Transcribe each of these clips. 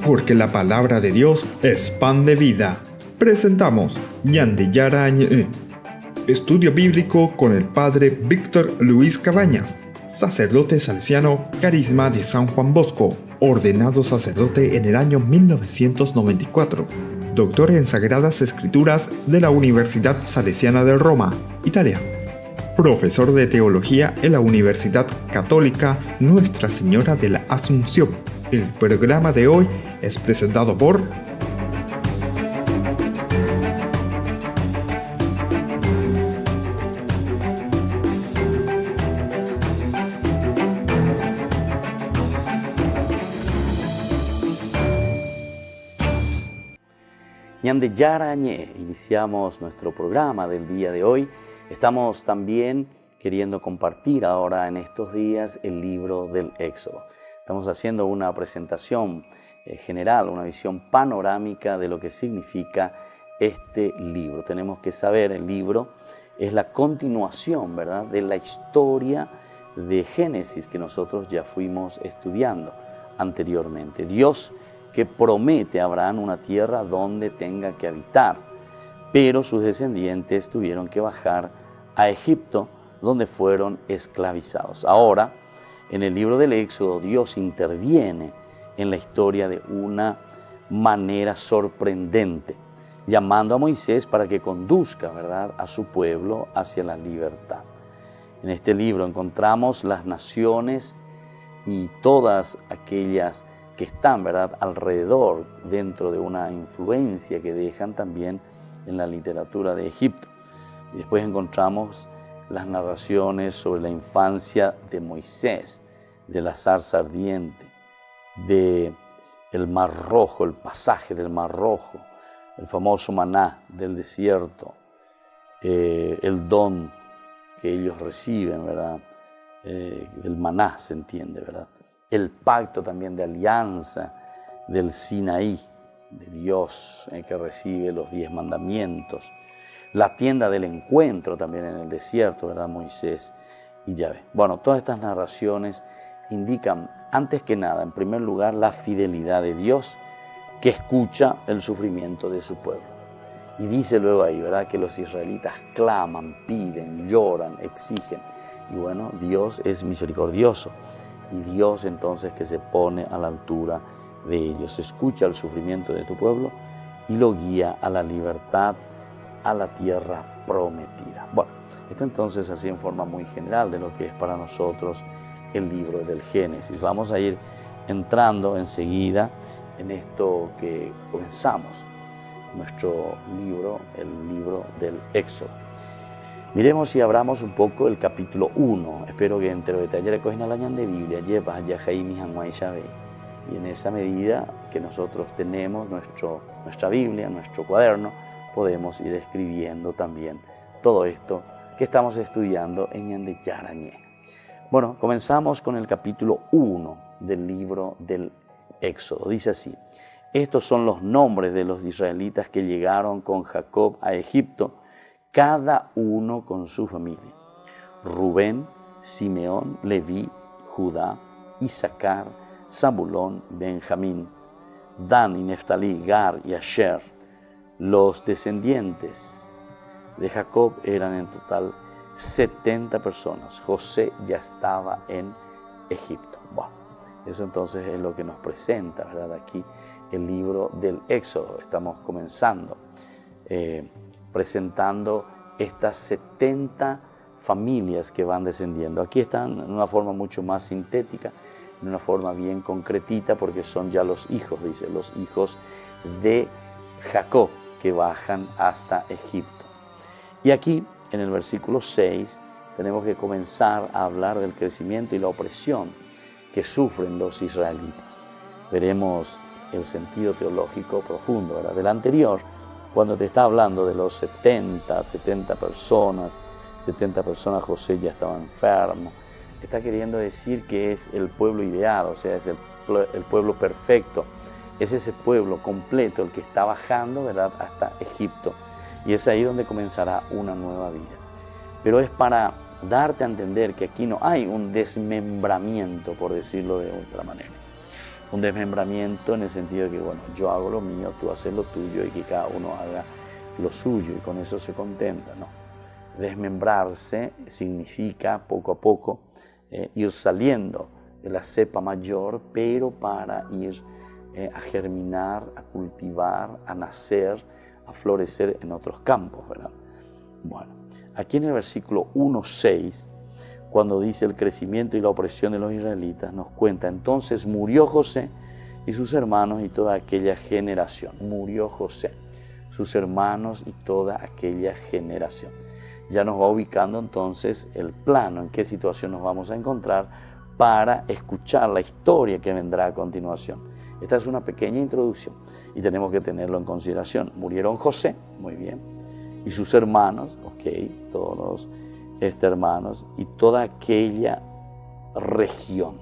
porque la palabra de Dios es pan de vida. Presentamos Ñandeyarañe, estudio bíblico con el padre Víctor Luis Cabañas, sacerdote salesiano, Carisma de San Juan Bosco, ordenado sacerdote en el año 1994, doctor en Sagradas Escrituras de la Universidad Salesiana de Roma, Italia, profesor de teología en la Universidad Católica Nuestra Señora de la Asunción. El programa de hoy es presentado por Ñandeyarañe. Iniciamos nuestro programa del día de hoy. Estamos también queriendo compartir ahora en estos días el libro del Éxodo. Estamos haciendo una presentación general, una visión panorámica de lo que significa este libro. Tenemos que saber, el libro es la continuación, ¿verdad?, de la historia de Génesis que nosotros ya fuimos estudiando anteriormente. Dios que promete a Abraham una tierra donde tenga que habitar, pero sus descendientes tuvieron que bajar a Egipto, donde fueron esclavizados. Ahora, en el libro del Éxodo, Dios interviene en la historia de una manera sorprendente, llamando a Moisés para que conduzca, ¿verdad?, a su pueblo hacia la libertad. En este libro encontramos las naciones y todas aquellas que están, ¿verdad?, alrededor, dentro de una influencia que dejan también en la literatura de Egipto. Y después encontramos las narraciones sobre la infancia de Moisés, de la zarza ardiente, de el Mar Rojo, el pasaje del Mar Rojo, el famoso maná del desierto, el don que ellos reciben, ¿verdad?, del maná, se entiende, ¿verdad?, el pacto también de alianza del Sinaí, de Dios, que recibe los 10 mandamientos, la tienda del encuentro también en el desierto, ¿verdad?, Moisés y Yahvé. Bueno, todas estas narraciones indican, antes que nada, en primer lugar, la fidelidad de Dios, que escucha el sufrimiento de su pueblo. Y dice luego ahí, ¿verdad?, que los israelitas claman, piden, lloran, exigen. Y bueno, Dios es misericordioso. Y Dios entonces que se pone a la altura de ellos, escucha el sufrimiento de tu pueblo y lo guía a la libertad, a la tierra prometida. Bueno, esto entonces así en forma muy general de lo que es para nosotros el libro del Génesis. Vamos a ir entrando enseguida en esto que comenzamos, nuestro libro, el libro del Éxodo. Miremos y abramos un poco el capítulo 1. Espero que entre los detalles recogen la de Biblia, lleva ya Jaime Hanway Chávez. Y en esa medida que nosotros tenemos nuestra Biblia, nuestro cuaderno, podemos ir escribiendo también todo esto que estamos estudiando en Ñandeyarañe. Bueno, comenzamos con el capítulo 1 del libro del Éxodo. Dice así: estos son los nombres de los israelitas que llegaron con Jacob a Egipto, cada uno con su familia: Rubén, Simeón, Leví, Judá, Isaacar, Zabulón, Benjamín, Dan y Neftalí, Gar y Asher. Los descendientes de Jacob eran en total 70 personas. José ya estaba en Egipto. Bueno, eso entonces es lo que nos presenta, ¿verdad?, aquí el libro del Éxodo. Estamos comenzando presentando estas 70 familias que van descendiendo. Aquí están en una forma mucho más sintética, en una forma bien concretita, porque son ya los hijos, dice, los hijos de Jacob que bajan hasta Egipto. Y aquí, en el versículo 6, tenemos que comenzar a hablar del crecimiento y la opresión que sufren los israelitas. Veremos el sentido teológico profundo, ¿verdad?, del anterior, cuando te está hablando de los 70 personas, José ya estaba enfermo. Está queriendo decir que es el pueblo ideal, o sea, es el pueblo perfecto. Es ese pueblo completo el que está bajando, ¿verdad?, hasta Egipto. Y es ahí donde comenzará una nueva vida. Pero es para darte a entender que aquí no hay un desmembramiento, por decirlo de otra manera. un desmembramiento en el sentido de que, bueno, yo hago lo mío, tú haces lo tuyo y que cada uno haga lo suyo y con eso se contenta, ¿no? Desmembrarse significa poco a poco ir saliendo de la cepa mayor, pero para ir a germinar, a cultivar, a nacer, a florecer en otros campos, ¿verdad? Bueno, aquí en el versículo 1:6, cuando dice el crecimiento y la opresión de los israelitas, nos cuenta: entonces murió José y sus hermanos y toda aquella generación. Murió José, sus hermanos y toda aquella generación. Ya nos va ubicando entonces el plano, en qué situación nos vamos a encontrar para escuchar la historia que vendrá a continuación. Esta es una pequeña introducción y tenemos que tenerlo en consideración. Murieron José, muy bien, y sus hermanos, ok, todos los hermanos, y toda aquella región,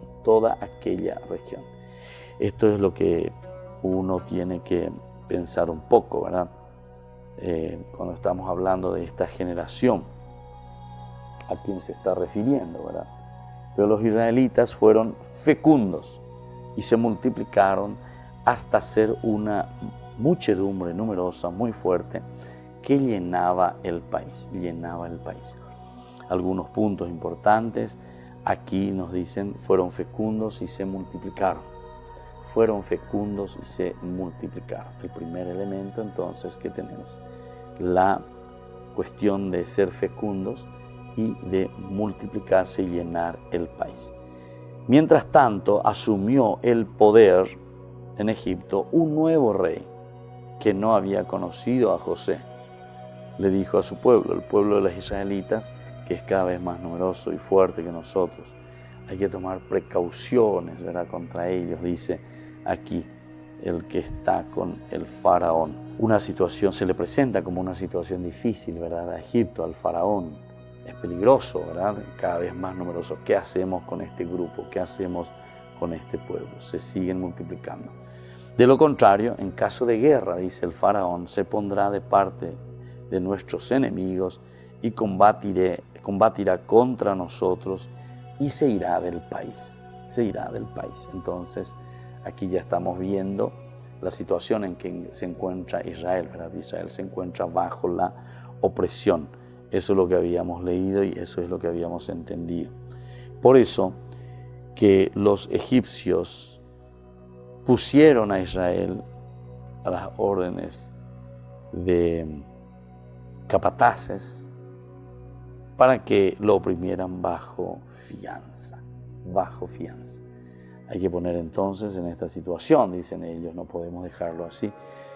Esto es lo que uno tiene que pensar un poco, ¿verdad? Cuando estamos hablando de esta generación, ¿a quién se está refiriendo, verdad? Pero los israelitas fueron fecundos y se multiplicaron hasta ser una muchedumbre numerosa, muy fuerte, que llenaba el país. Algunos puntos importantes aquí nos dicen: fueron fecundos y se multiplicaron. El primer elemento entonces que tenemos, la cuestión de ser fecundos y de multiplicarse y llenar el país. Mientras tanto, asumió el poder en Egipto un nuevo rey que no había conocido a José. Le dijo a su pueblo, el pueblo de los israelitas, que es cada vez más numeroso y fuerte que nosotros, hay que tomar precauciones, ¿verdad?, contra ellos, dice aquí el que está con el faraón. Una situación se le presenta como una situación difícil, ¿verdad?, a Egipto, al faraón. Es peligroso, ¿verdad?, cada vez más numeroso. ¿Qué hacemos con este grupo? ¿Qué hacemos con este pueblo? Se siguen multiplicando. De lo contrario, en caso de guerra, dice el faraón, se pondrá de parte de nuestros enemigos y combatirá contra nosotros y se irá del país. Entonces, aquí ya estamos viendo la situación en que se encuentra Israel, ¿verdad? Israel se encuentra bajo la opresión. Eso es lo que habíamos leído y eso es lo que habíamos entendido. Por eso que los egipcios pusieron a Israel a las órdenes de capataces para que lo oprimieran bajo fianza. Hay que poner entonces en esta situación, dicen ellos, no podemos dejarlo así,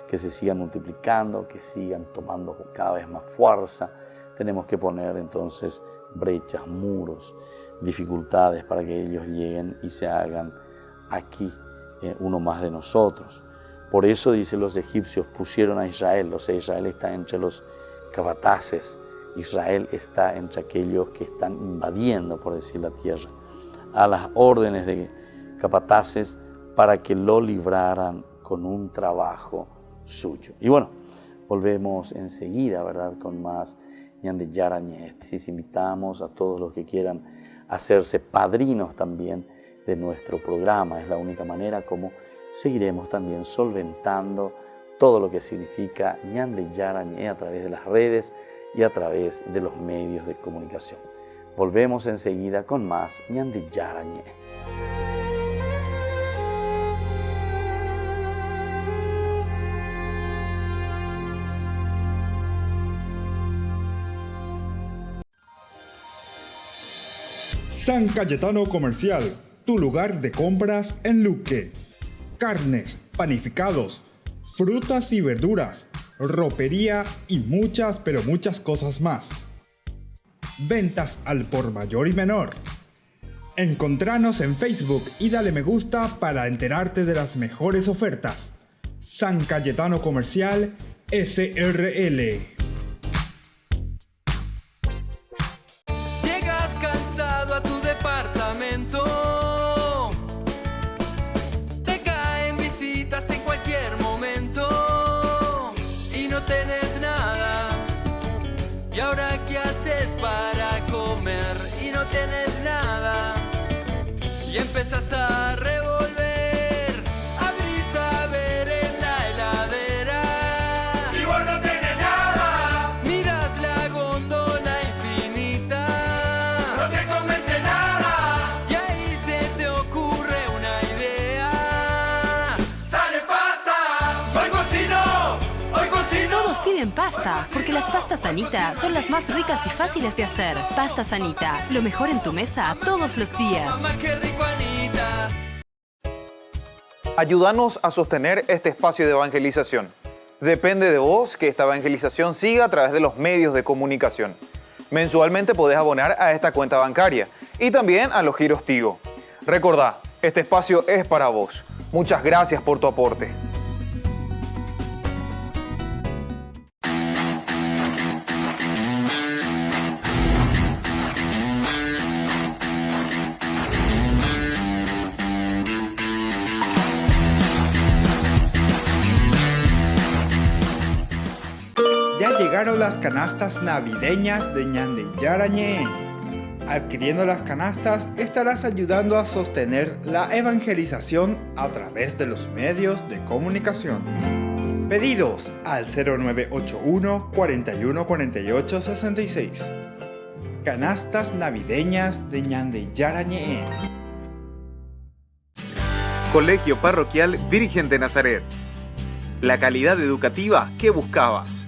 que se sigan multiplicando, que sigan tomando cada vez más fuerza. Tenemos que poner entonces brechas, muros, dificultades para que ellos lleguen y se hagan aquí uno más de nosotros. Por eso, dice, los egipcios pusieron a Israel, o sea, Israel está entre los capataces, Israel está entre aquellos que están invadiendo, por decir, la tierra, a las órdenes de capataces para que lo libraran con un trabajo suyo. Y bueno, volvemos enseguida, ¿verdad?, con más Ñande Yarañé. Invitamos a todos los que quieran hacerse padrinos también de nuestro programa. Es la única manera como seguiremos también solventando todo lo que significa Ñande Yarañé a través de las redes y a través de los medios de comunicación. Volvemos enseguida con más Ñande Yarañé. San Cayetano Comercial, tu lugar de compras en Luque. Carnes, panificados, frutas y verduras, ropería y muchas, pero muchas cosas más. Ventas al por mayor y menor. Encontranos en Facebook y dale me gusta para enterarte de las mejores ofertas. San Cayetano Comercial, SRL. A tu departamento, te caen visitas en cualquier momento y no tenés nada. ¿Y ahora qué haces para comer? Y no tenés nada y empezás a revolver pasta, porque las pastas Anita son las más ricas y fáciles de hacer. Pastas Anita, lo mejor en tu mesa todos los días. Mamá, qué rico, Anita. Ayúdanos a sostener este espacio de evangelización. Depende de vos que esta evangelización siga a través de los medios de comunicación. Mensualmente podés abonar a esta cuenta bancaria y también a los giros Tigo. Recordá, este espacio es para vos. Muchas gracias por tu aporte. Ya llegaron las canastas navideñas de Ñande Yarañé. Adquiriendo las canastas estarás ayudando a sostener la evangelización a través de los medios de comunicación. Pedidos al 0981 41 48 66. Canastas navideñas de Ñande Yarañé. Colegio Parroquial Virgen de Nazaret. La calidad educativa que buscabas.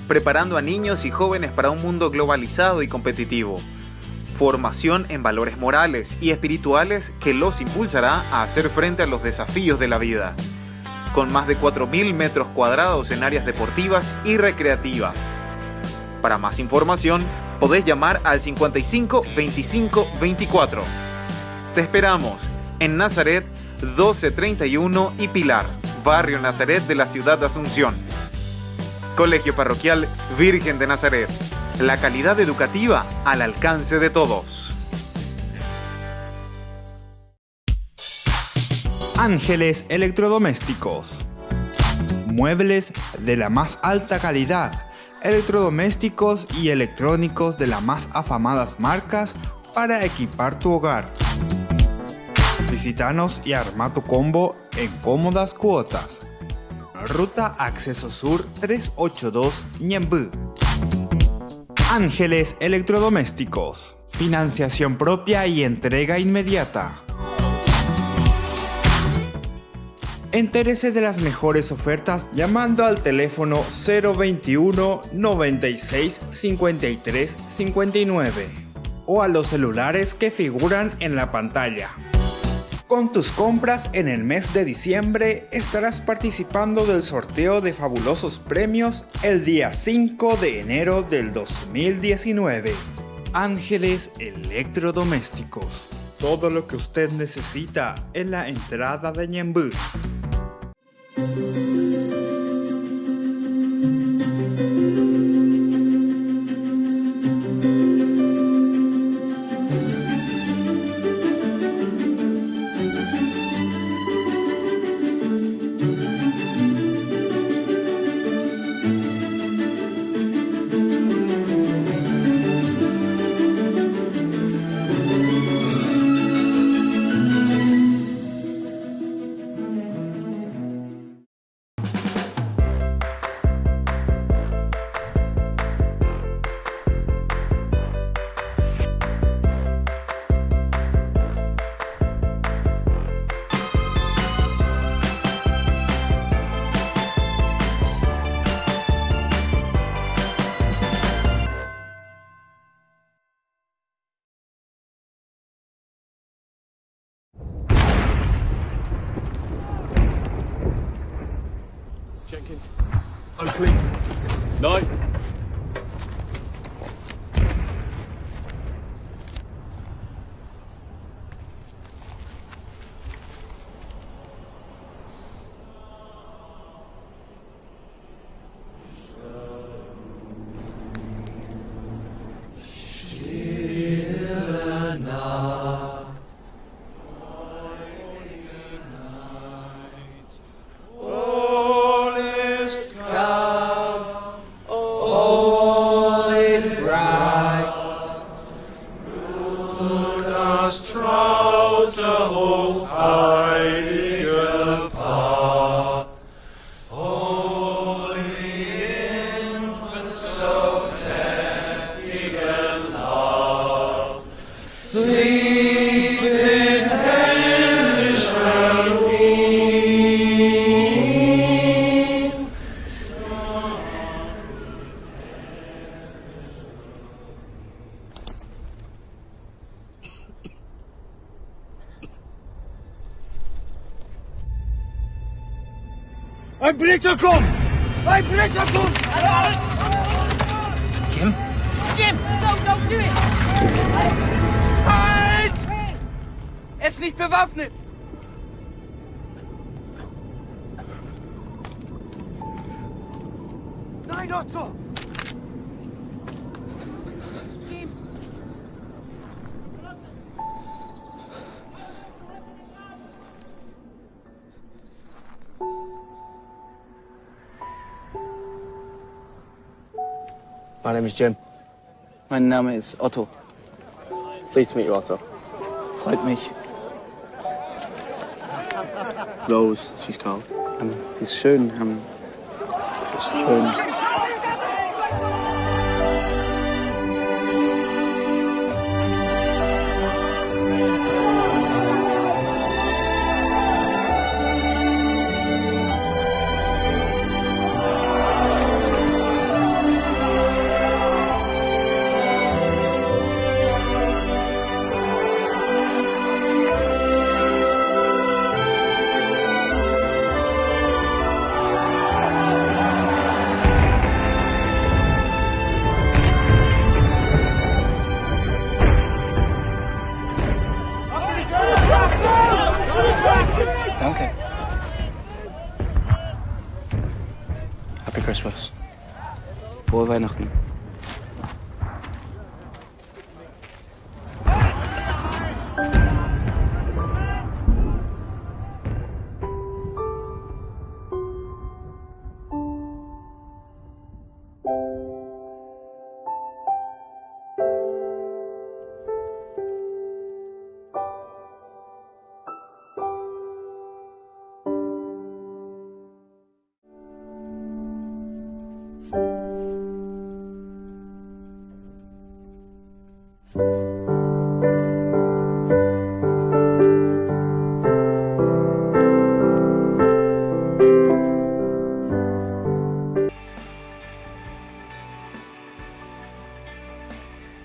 Preparando a niños y jóvenes para un mundo globalizado y competitivo. Formación en valores morales y espirituales que los impulsará a hacer frente a los desafíos de la vida. Con más de 4.000 metros cuadrados en áreas deportivas y recreativas. Para más información, podés llamar al 55 25 24. Te esperamos en Nazaret 1231 y Pilar, barrio Nazaret de la ciudad de Asunción. Colegio Parroquial Virgen de Nazaret. La calidad educativa al alcance de todos. Ángeles Electrodomésticos. Muebles de la más alta calidad, electrodomésticos y electrónicos de las más afamadas marcas para equipar tu hogar. Visítanos y arma tu combo en cómodas cuotas. Ruta Acceso Sur 382 Ñembú. Ángeles Electrodomésticos. Financiación propia y entrega inmediata. Entérese de las mejores ofertas llamando al teléfono 021 96 53 59 o a los celulares que figuran en la pantalla. Con tus compras en el mes de diciembre estarás participando del sorteo de fabulosos premios el día 5 de enero del 2019. Ángeles Electrodomésticos. Todo lo que usted necesita en la entrada de Ñembú. Jenkins, Oakley, Knight. All is calm. Ein Blitzer kommt! Ein Blitzer kommt! Jim? Jim, don't do it! Halt! Er ist nicht bewaffnet! Nein, Otto! My name is Jim. Mein Name ist Otto. Pleased to meet you, Otto. Freut mich. Rose, she's called. Sie ist schön. Ist schön. Danke. Happy Christmas. Frohe Weihnachten.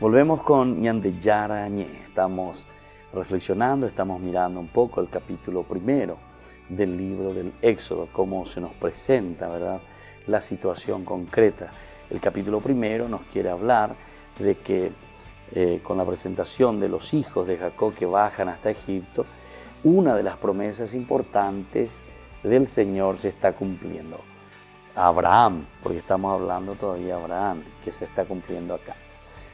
Volvemos con Ñandeyara Añé. Estamos reflexionando, estamos mirando un poco el capítulo primero del libro del Éxodo, cómo se nos presenta, ¿verdad?, la situación concreta. El capítulo primero nos quiere hablar de que con la presentación de los hijos de Jacob que bajan hasta Egipto, una de las promesas importantes del Señor se está cumpliendo. Abraham, porque estamos hablando todavía de Abraham, que se está cumpliendo acá.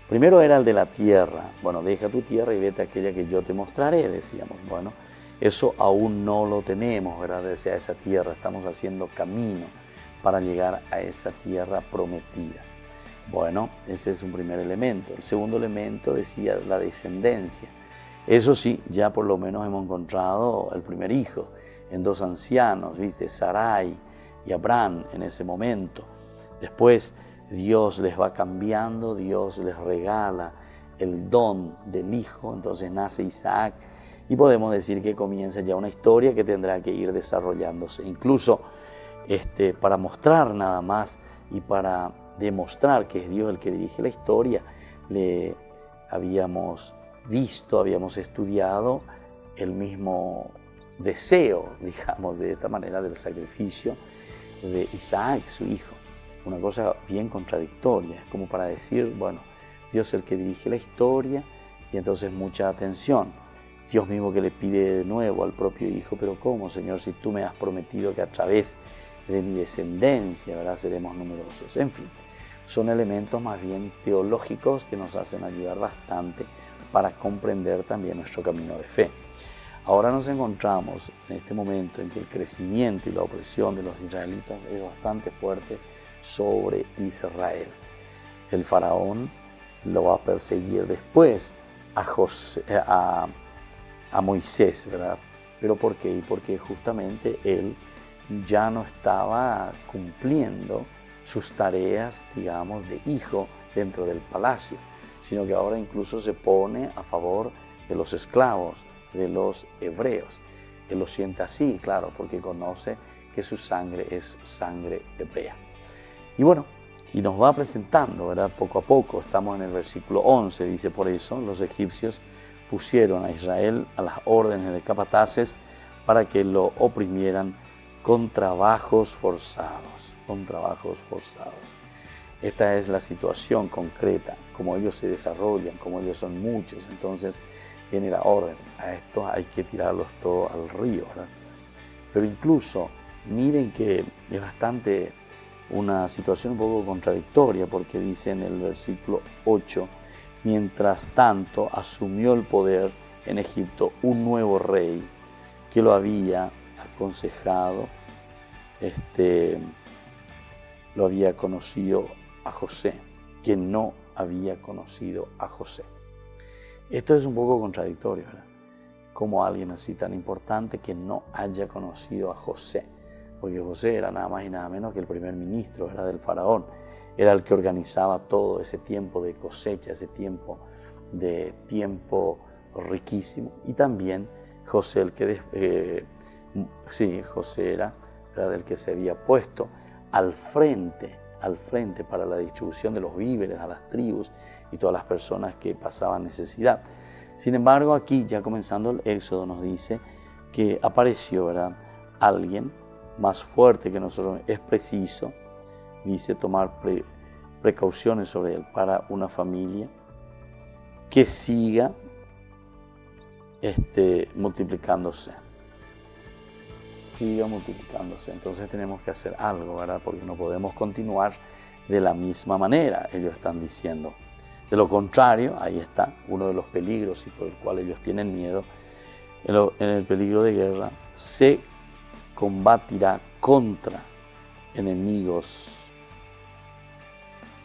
Primero era el de la tierra. Bueno, deja tu tierra y vete a aquella que yo te mostraré, decíamos. Bueno, eso aún no lo tenemos, ¿verdad? Hacia esa tierra, estamos haciendo camino para llegar a esa tierra prometida. Bueno, ese es un primer elemento. El segundo elemento decía la descendencia. Eso sí, ya por lo menos hemos encontrado el primer hijo en dos ancianos, ¿viste? Sarai y Abraham en ese momento. Después Dios les va cambiando, Dios les regala el don del hijo, entonces nace Isaac y podemos decir que comienza ya una historia que tendrá que ir desarrollándose. Incluso para mostrar nada más y para demostrar que es Dios el que dirige la historia, le habíamos visto, habíamos estudiado el mismo deseo, digamos de esta manera, del sacrificio de Isaac, su hijo. Una cosa bien contradictoria, es como para decir, bueno, Dios es el que dirige la historia y entonces mucha atención. Dios mismo que le pide de nuevo al propio hijo, pero ¿cómo, Señor, si tú me has prometido que a través de mi descendencia, ¿verdad?, seremos numerosos? En fin, son elementos más bien teológicos que nos hacen ayudar bastante para comprender también nuestro camino de fe. Ahora nos encontramos en este momento en que el crecimiento y la opresión de los israelitas es bastante fuerte sobre Israel. El faraón lo va a perseguir después a Moisés, ¿verdad? ¿Pero por qué? Y porque justamente él ya no estaba cumpliendo sus tareas, digamos, de hijo dentro del palacio, sino que ahora incluso se pone a favor de los esclavos, de los hebreos. Él lo siente así, claro, porque conoce que su sangre es sangre hebrea. Y bueno, y nos va presentando, ¿verdad?, poco a poco. Estamos en el versículo 11, dice: por eso los egipcios pusieron a Israel a las órdenes de capataces para que lo oprimieran con trabajos forzados, con trabajos forzados. Esta es la situación concreta, como ellos se desarrollan, como ellos son muchos, entonces viene la orden, a estos hay que tirarlos todos al río, ¿verdad? Pero incluso, miren que es bastante una situación un poco contradictoria, porque dice en el versículo 8, mientras tanto asumió el poder en Egipto un nuevo rey que lo había aconsejado, lo había conocido a José, que no había conocido a José. Esto es un poco contradictorio, ¿verdad? Como alguien así tan importante que no haya conocido a José, porque José era nada más y nada menos que el primer ministro, ¿verdad?, del faraón, era el que organizaba todo ese tiempo de cosecha, ese tiempo riquísimo, y también José, José era, ¿verdad?, el que se había puesto al frente para la distribución de los víveres a las tribus y todas las personas que pasaban necesidad. Sin embargo, aquí ya comenzando el Éxodo nos dice que apareció, ¿verdad?, alguien más fuerte que nosotros. Es preciso, dice, tomar precauciones sobre él para una familia que siga multiplicándose. Siga multiplicándose. Entonces tenemos que hacer algo, ¿verdad? Porque no podemos continuar de la misma manera, ellos están diciendo. De lo contrario, ahí está uno de los peligros y por el cual ellos tienen miedo. En el peligro de guerra se combatirá contra enemigos.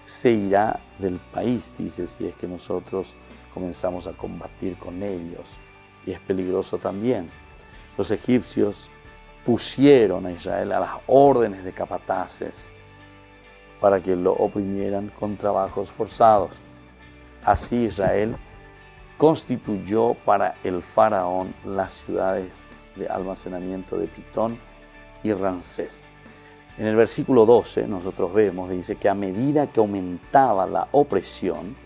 Se irá del país, dice, si es que nosotros comenzamos a combatir con ellos. Y es peligroso también. Los egipcios pusieron a Israel a las órdenes de capataces para que lo oprimieran con trabajos forzados. Así Israel constituyó para el faraón las ciudades de almacenamiento de Pitón y Ramsés. En el versículo 12 nosotros vemos, dice que a medida que aumentaba la opresión,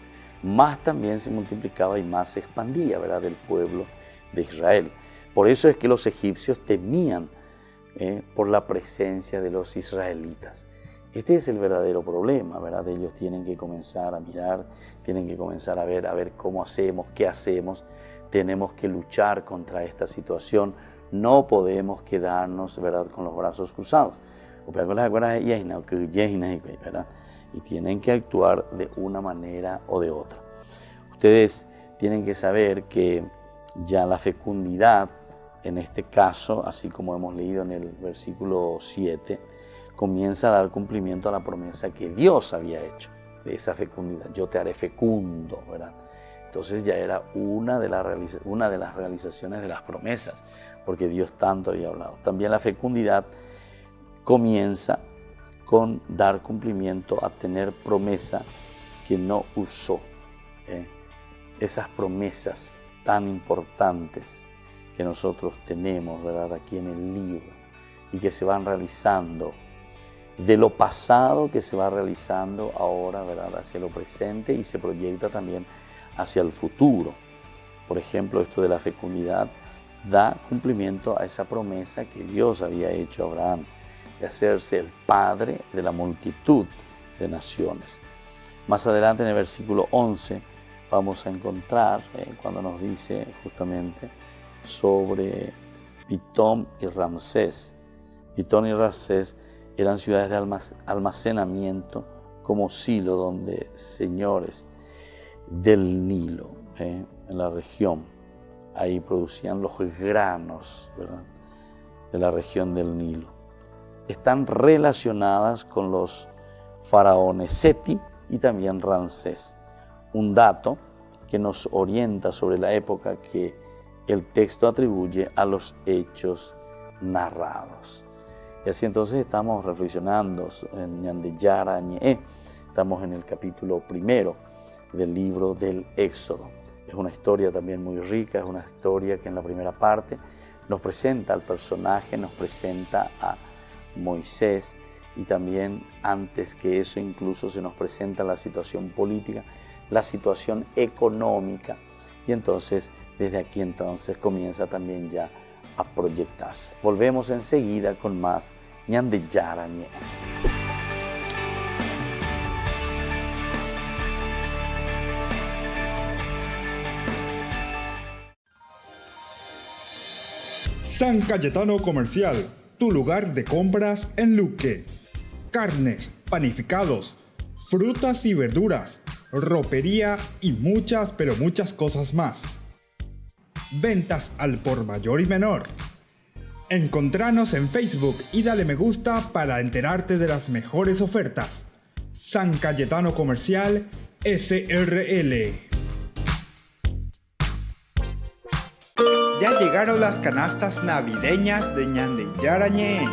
más también se multiplicaba y más se expandía, ¿verdad?, del pueblo de Israel. Por eso es que los egipcios temían por la presencia de los israelitas. Este es el verdadero problema, ¿verdad? Ellos tienen que comenzar a mirar, tienen que comenzar a ver cómo hacemos, qué hacemos. Tenemos que luchar contra esta situación. No podemos quedarnos, ¿verdad?, con los brazos cruzados. ¿Verdad? Y tienen que actuar de una manera o de otra. Ustedes tienen que saber que ya la fecundidad, en este caso, así como hemos leído en el versículo 7, comienza a dar cumplimiento a la promesa que Dios había hecho de esa fecundidad. Yo te haré fecundo, ¿verdad? Entonces ya era una de las realizaciones de las promesas, porque Dios tanto había hablado. También la fecundidad comienza con dar cumplimiento a tener promesa que no usó. Esas promesas tan importantes que nosotros tenemos, ¿verdad?, aquí en el libro, y que se van realizando, de lo pasado que se va realizando ahora, ¿verdad?, hacia lo presente, y se proyecta también hacia el futuro. Por ejemplo, esto de la fecundidad da cumplimiento a esa promesa que Dios había hecho a Abraham, de hacerse el padre de la multitud de naciones. Más adelante, en el versículo 11, vamos a encontrar cuando nos dice justamente sobre Pitón y Ramsés. Pitón y Ramsés eran ciudades de almacenamiento como Silo, donde señores del Nilo, en la región, ahí producían los granos, ¿verdad?, de la región del Nilo. Están relacionadas con los faraones Seti y también Ramsés. Un dato que nos orienta sobre la época que el texto atribuye a los hechos narrados. Y así entonces estamos reflexionando en Ñande Yarañe. Estamos en el capítulo 1 del libro del Éxodo. Es una historia también muy rica, es una historia que en la primera parte nos presenta al personaje, nos presenta a Moisés, y también antes que eso incluso se nos presenta la situación política, la situación económica, y entonces desde aquí entonces comienza también ya a proyectarse. Volvemos enseguida con más Ñande Yarañe. San Cayetano Comercial, tu lugar de compras en Luque. Carnes, panificados, frutas y verduras, ropería y muchas, pero muchas cosas más. Ventas al por mayor y menor. Encontranos en Facebook y dale me gusta para enterarte de las mejores ofertas. San Cayetano Comercial SRL. Ya llegaron las canastas navideñas de Ñande Yarañe.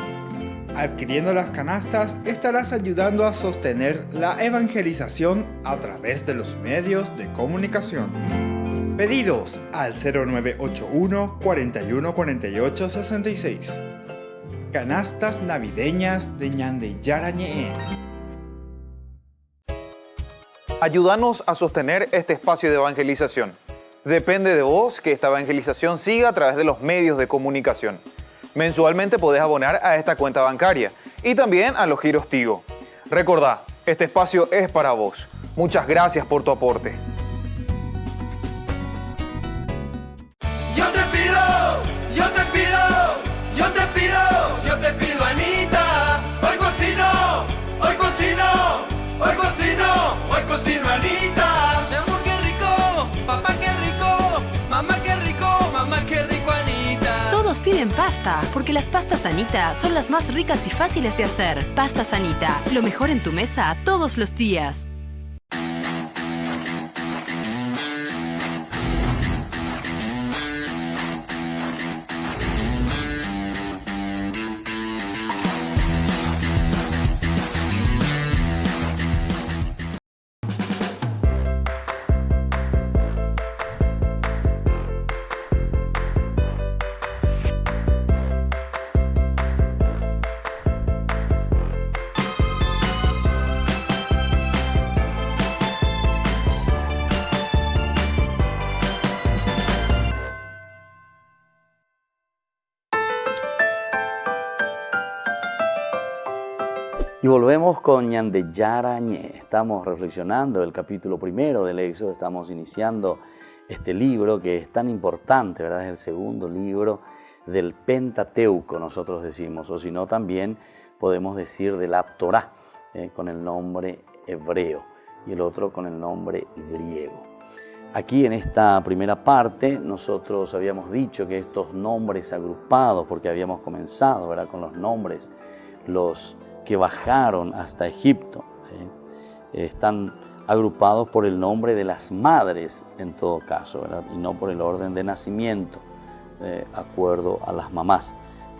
Adquiriendo las canastas estarás ayudando a sostener la evangelización a través de los medios de comunicación. Pedidos al 0981 41 48 66. Canastas navideñas de Ñande Yarañe. Ayúdanos a sostener este espacio de evangelización. Depende de vos que esta evangelización siga a través de los medios de comunicación. Mensualmente podés abonar a esta cuenta bancaria y también a los giros Tigo. Recordá, este espacio es para vos. Muchas gracias por tu aporte. Yo te pido, Anita. Hoy cocino, Anita. Mi amor, qué rico, papá, qué rico, mamá, qué rico, Anita. Todos piden pasta, porque las pastas Anita son las más ricas y fáciles de hacer. Pastas Anita, lo mejor en tu mesa todos los días. Y volvemos con Ñande Yarañe. Estamos reflexionando el capítulo 1 del Éxodo, estamos iniciando este libro que es tan importante, ¿verdad? Es el segundo libro del Pentateuco, nosotros decimos, o si no también podemos decir de la Torá, con el nombre hebreo, y el otro con el nombre griego. Aquí en esta primera parte nosotros habíamos dicho que estos nombres agrupados, porque habíamos comenzado, ¿verdad?, con los nombres, los que bajaron hasta Egipto, están agrupados por el nombre de las madres en todo caso, ¿verdad?, y no por el orden de nacimiento, acuerdo a las mamás.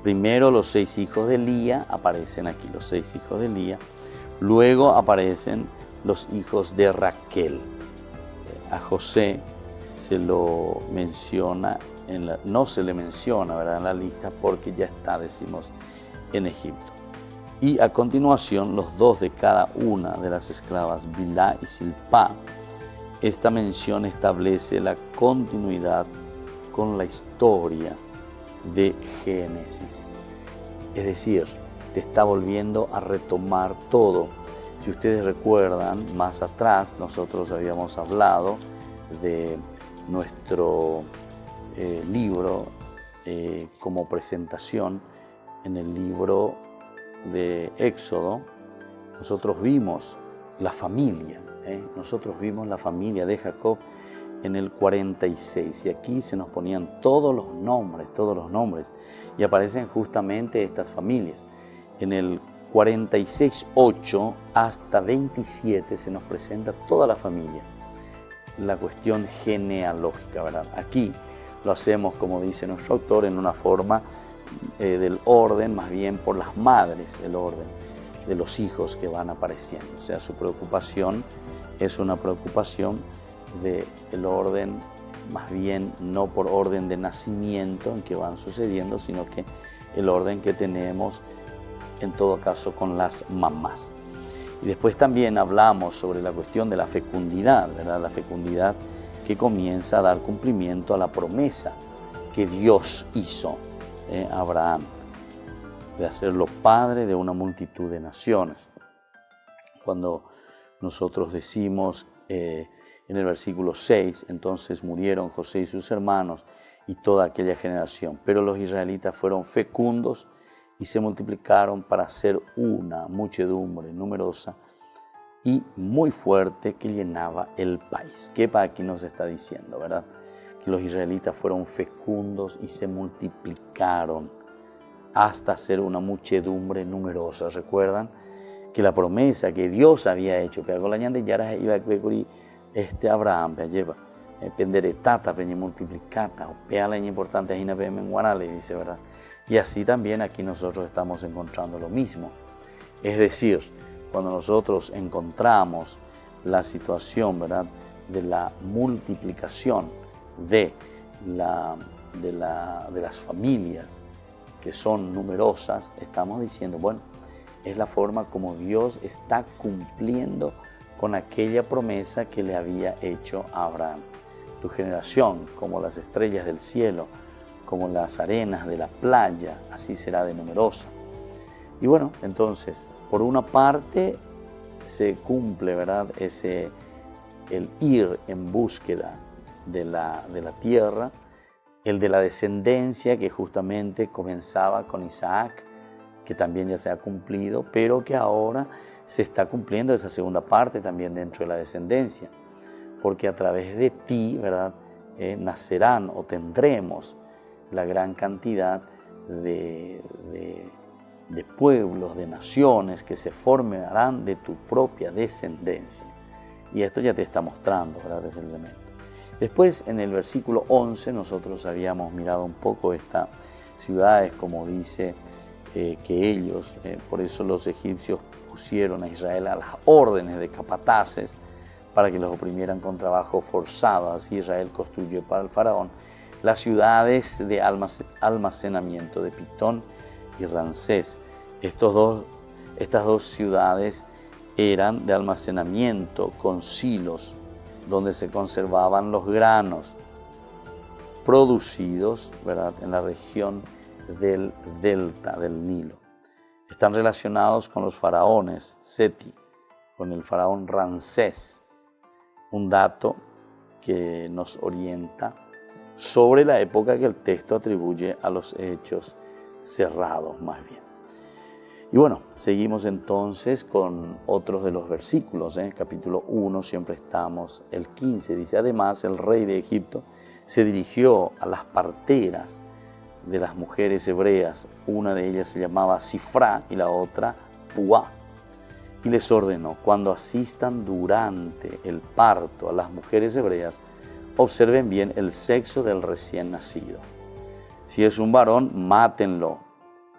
Primero los 6 hijos de Lía aparecen aquí, los 6 hijos de Lía, luego aparecen los hijos de Raquel. A José se lo menciona, no se le menciona, ¿verdad?, en la lista porque ya está, decimos, en Egipto. Y a continuación los 2 de cada una de las esclavas, Bilhá y Silpá. Esta mención establece la continuidad con la historia de Génesis. Es decir, te está volviendo a retomar todo. Si ustedes recuerdan, más atrás nosotros habíamos hablado de nuestro libro como presentación en el libro de Éxodo. Nosotros vimos la familia, nosotros vimos la familia de Jacob en el 46 y aquí se nos ponían todos los nombres y aparecen justamente estas familias. En el 46:8 hasta 27 se nos presenta toda la familia, la cuestión genealógica, ¿verdad? Aquí lo hacemos, como dice nuestro autor, en una forma del orden, más bien por las madres, el orden de los hijos que van apareciendo. O sea, su preocupación es una preocupación del orden, más bien no por orden de nacimiento en que van sucediendo, sino que el orden que tenemos en todo caso con las mamás. Y después también hablamos sobre la cuestión de la fecundidad, ¿verdad? La fecundidad que comienza a dar cumplimiento a la promesa que Dios hizo a Abraham, de hacerlo padre de una multitud de naciones. Cuando nosotros decimos en el versículo 6, entonces murieron José y sus hermanos y toda aquella generación, pero los israelitas fueron fecundos y se multiplicaron para ser una muchedumbre numerosa y muy fuerte que llenaba el país. ¿Qué aquí nos está diciendo, verdad? Que los israelitas fueron fecundos y se multiplicaron hasta ser una muchedumbre numerosa. ¿Recuerdan? Que la promesa que Dios había hecho, pero la ñande ya iba a Abraham, lleva penderetata, peña multiplicata, pea la importante es menguanale, dice, ¿verdad? Y así también aquí nosotros estamos encontrando lo mismo. Es decir, cuando nosotros encontramos la situación, ¿verdad?, de la multiplicación de las familias que son numerosas, estamos diciendo, bueno, es la forma como Dios está cumpliendo con aquella promesa que le había hecho a Abraham. Tu generación, como las estrellas del cielo, como las arenas de la playa, así será de numerosa. Y bueno, entonces, por una parte se cumple, ¿verdad?, el ir en búsqueda de la tierra, el de la descendencia que justamente comenzaba con Isaac, que también ya se ha cumplido, pero que ahora se está cumpliendo esa segunda parte también dentro de la descendencia, porque a través de ti, ¿verdad?, nacerán o tendremos la gran cantidad de pueblos, de naciones que se formarán de tu propia descendencia. Y esto ya te está mostrando, ¿verdad?, ese elemento. Después, en el versículo 11, nosotros habíamos mirado un poco estas ciudades, como dice que ellos, por eso los egipcios pusieron a Israel a las órdenes de capataces para que los oprimieran con trabajo forzado. Así Israel construyó para el faraón las ciudades de almacenamiento de Pitón y Ramsés. Estas dos ciudades eran de almacenamiento con silos donde se conservaban los granos producidos, ¿verdad?, en la región del delta del Nilo. Están relacionados con los faraones Seti, con el faraón Ramsés, un dato que nos orienta sobre la época que el texto atribuye a los hechos cerrados más bien. Y bueno, seguimos entonces con otros de los versículos. Capítulo 1, siempre estamos, el 15, dice, además el rey de Egipto se dirigió a las parteras de las mujeres hebreas, una de ellas se llamaba Sifra y la otra Puá, y les ordenó, cuando asistan durante el parto a las mujeres hebreas, observen bien el sexo del recién nacido. Si es un varón, mátenlo,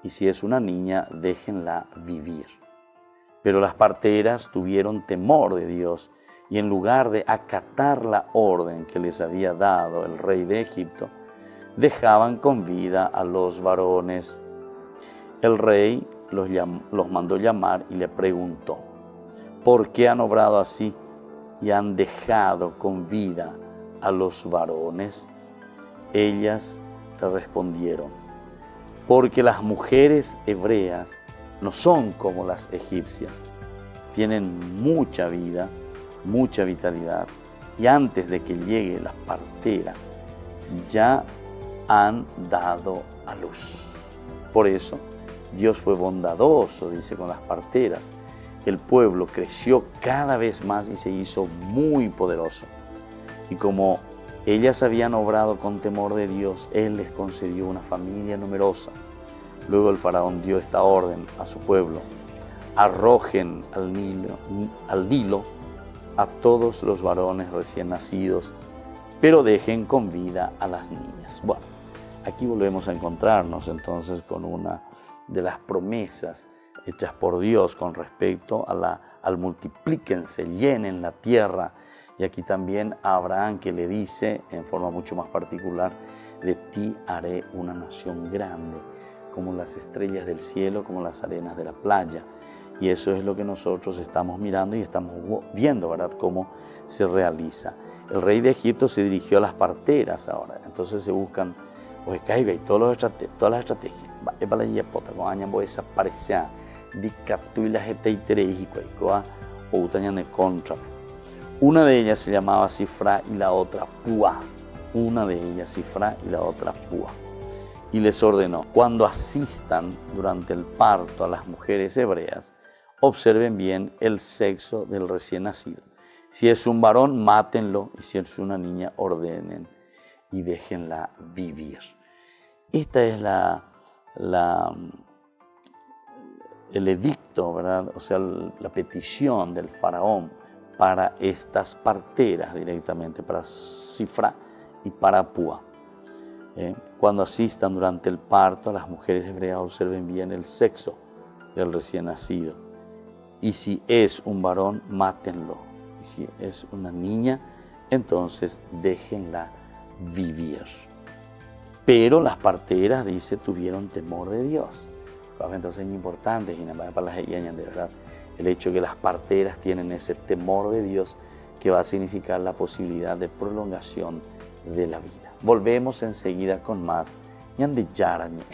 y si es una niña, déjenla vivir. Pero las parteras tuvieron temor de Dios, y en lugar de acatar la orden que les había dado el rey de Egipto, dejaban con vida a los varones. El rey los mandó llamar y le preguntó, ¿por qué han obrado así y han dejado con vida a los varones? Ellas le respondieron, porque las mujeres hebreas no son como las egipcias, tienen mucha vida, mucha vitalidad, y antes de que llegue la partera, ya han dado a luz. Por eso, Dios fue bondadoso, dice, con las parteras. El pueblo creció cada vez más y se hizo muy poderoso. Y como ellas habían obrado con temor de Dios, Él les concedió una familia numerosa. Luego el faraón dio esta orden a su pueblo: arrojen al Nilo a todos los varones recién nacidos, pero dejen con vida a las niñas. Bueno, aquí volvemos a encontrarnos entonces con una de las promesas hechas por Dios con respecto al multiplíquense, llenen la tierra. Y aquí también a Abraham, que le dice en forma mucho más particular, de ti haré una nación grande, como las estrellas del cielo, como las arenas de la playa. Y eso es lo que nosotros estamos mirando y estamos viendo, ¿verdad?, cómo se realiza. El rey de Egipto se dirigió a las parteras ahora. Entonces se buscan pues caiga y todas las estrategias, es para la pota, con años voy a desaparecer, dictatu y la gente iterejico, o utañan de contra. Una de ellas se llamaba Sifra y la otra Púa. Una de ellas Sifra y la otra Púa. Y les ordenó, cuando asistan durante el parto a las mujeres hebreas, observen bien el sexo del recién nacido. Si es un varón, mátenlo, y si es una niña, ordenen y déjenla vivir. Esta es el edicto, ¿verdad? O sea, la petición del faraón para estas parteras directamente, para Sifra y para Púa. Cuando asistan durante el parto a las mujeres hebreas, observen bien el sexo del recién nacido. Y si es un varón, mátenlo. Y si es una niña, entonces déjenla vivir. Pero las parteras, dice, tuvieron temor de Dios. Entonces es importante, para las de verdad, el hecho de que las parteras tienen ese temor de Dios que va a significar la posibilidad de prolongación de la vida. Volvemos enseguida con más Ñande Yarañe.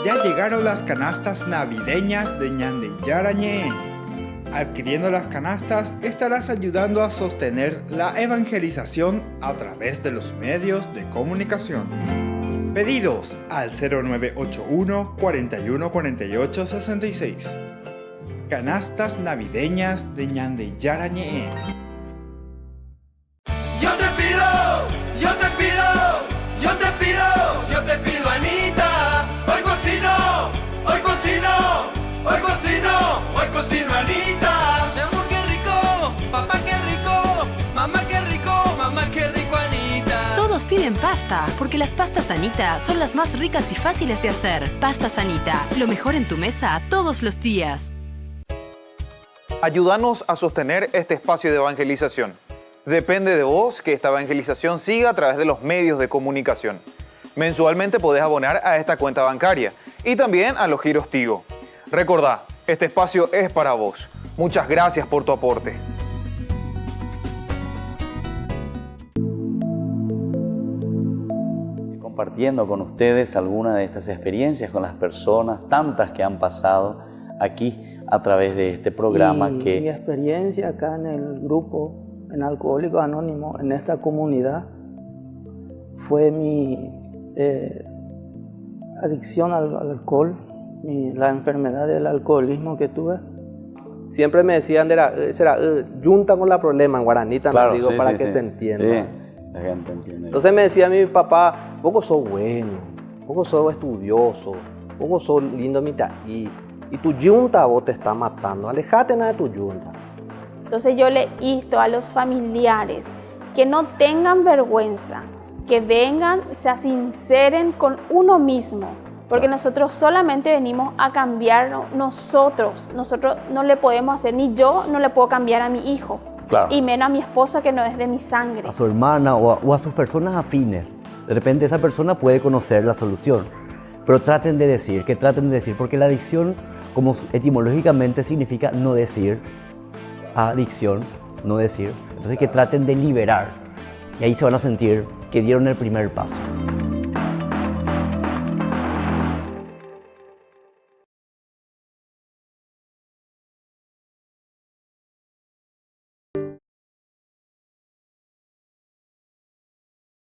Ya llegaron las canastas navideñas de Ñande Yarañe. Adquiriendo las canastas estarás ayudando a sostener la evangelización a través de los medios de comunicación. Pedidos al 0981 41 48 66. Canastas navideñas de Ñande Yarañe. Yo te pido, yo te pido, yo te pido, yo te pido, Anita. Hoy cocino, hoy cocino, hoy cocino, hoy cocino, Anita. Mi amor, qué rico, papá, qué rico, mamá, qué rico, Anita. Todos piden pasta, porque las pastas Anita son las más ricas y fáciles de hacer. Pastas Anita, lo mejor en tu mesa todos los días. Ayúdanos a sostener este espacio de evangelización. Depende de vos que esta evangelización siga a través de los medios de comunicación. Mensualmente podés abonar a esta cuenta bancaria y también a los giros Tigo. Recordá, este espacio es para vos. Muchas gracias por tu aporte. Compartiendo con ustedes algunas de estas experiencias con las personas, tantas que han pasado aquí a través de este programa. Mi experiencia acá en el grupo, en Alcohólicos Anónimos, en esta comunidad, fue mi adicción al alcohol, la enfermedad del alcoholismo que tuve. Siempre me decían, junta con la problema en guaraní también, claro, digo, sí, para sí, que sí. se entienda. Sí, la gente entiende. Entonces me decía mi papá, vos sos bueno, vos sos estudioso, vos sos lindo y tu yunta vos te está matando, alejate nada de tu yunta. Entonces yo le insto a los familiares que no tengan vergüenza, que vengan, se sinceren con uno mismo, porque nosotros solamente venimos a cambiarnos nosotros no le podemos hacer, ni yo no le puedo cambiar a mi hijo, claro, y menos a mi esposa que no es de mi sangre. A su hermana o a sus personas afines, de repente esa persona puede conocer la solución, pero traten de decir, porque la adicción, como etimológicamente significa no decir, adicción, no decir, entonces que traten de liberar, y ahí se van a sentir que dieron el primer paso.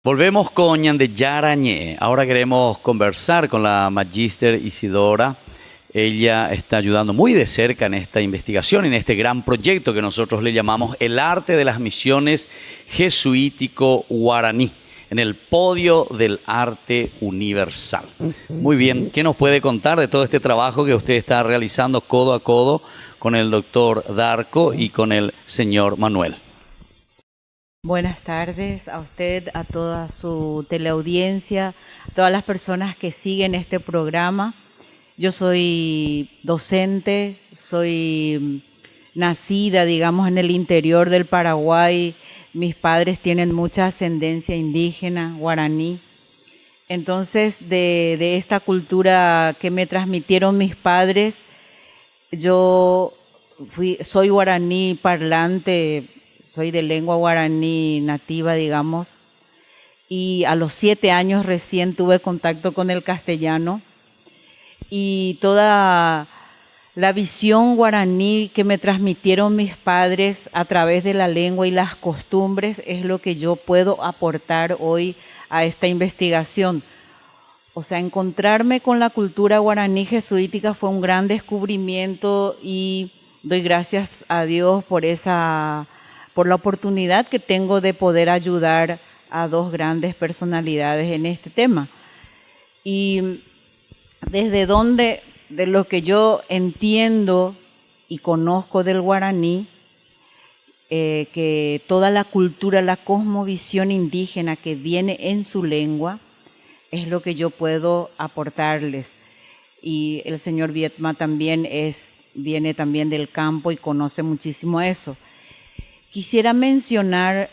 Volvemos con Ñande Yarañe. Ahora queremos conversar con la Magíster Isidora. Ella está ayudando muy de cerca en esta investigación, en este gran proyecto que nosotros le llamamos El Arte de las Misiones Jesuítico Guaraní, en el podio del arte universal. Muy bien, ¿qué nos puede contar de todo este trabajo que usted está realizando codo a codo con el doctor Darko y con el señor Manuel? Buenas tardes a usted, a toda su teleaudiencia, a todas las personas que siguen este programa. Yo soy docente, soy nacida, digamos, en el interior del Paraguay. Mis padres tienen mucha ascendencia indígena, guaraní. Entonces, de esta cultura que me transmitieron mis padres, yo soy guaraní parlante, soy de lengua guaraní nativa, digamos, y a los 7 años recién tuve contacto con el castellano, y toda la visión guaraní que me transmitieron mis padres a través de la lengua y las costumbres es lo que yo puedo aportar hoy a esta investigación. O sea, encontrarme con la cultura guaraní jesuítica fue un gran descubrimiento y doy gracias a Dios por la oportunidad que tengo de poder ayudar a 2 grandes personalidades en este tema. Y desde de lo que yo entiendo y conozco del guaraní, que toda la cultura, la cosmovisión indígena que viene en su lengua, es lo que yo puedo aportarles. Y el señor Viedma también viene también del campo y conoce muchísimo eso. Quisiera mencionar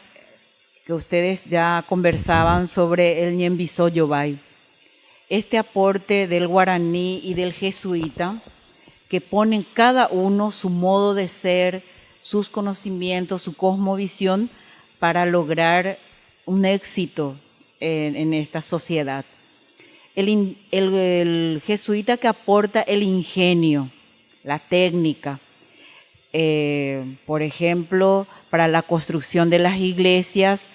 que ustedes ya conversaban sobre el Ñembiso Yobay, este aporte del guaraní y del jesuita que ponen cada uno su modo de ser, sus conocimientos, su cosmovisión para lograr un éxito en esta sociedad. El jesuita que aporta el ingenio, la técnica, por ejemplo, para la construcción de las iglesias,